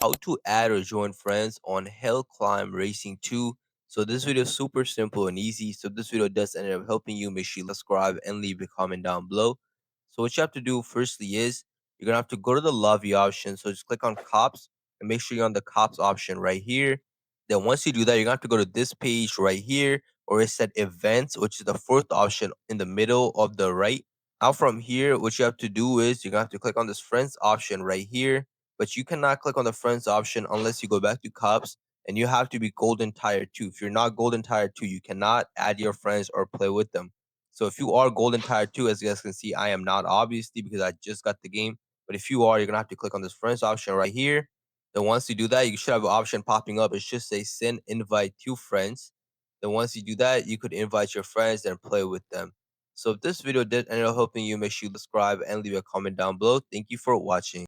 how to add or join friends on Hill Climb Racing 2. So this video is super simple and easy. So this video does end up helping you. Make sure you subscribe and leave a comment down below. So what you have to do firstly is you're gonna have to go to the lobby option. So just click on cops and make sure you're on the cops option right here. Then once you do that, you're gonna have to go to this page right here, or it said events, which is the fourth option in the middle of the right. Now from here, what you have to do is you're gonna have to click on this friends option right here, but you cannot click on the friends option unless you go back to cups, and you have to be golden tire 2. If you're not golden tire 2, you cannot add your friends or play with them. So if you are golden tire 2, as you guys can see, I am not, obviously, because I just got the game. But if you are, you're gonna have to click on this friends option right here. Then once you do that, you should have an option popping up. It should say send invite to friends. Then once you do that, you could invite your friends and play with them. So if this video did end up helping you, make sure you subscribe and leave a comment down below. Thank you for watching.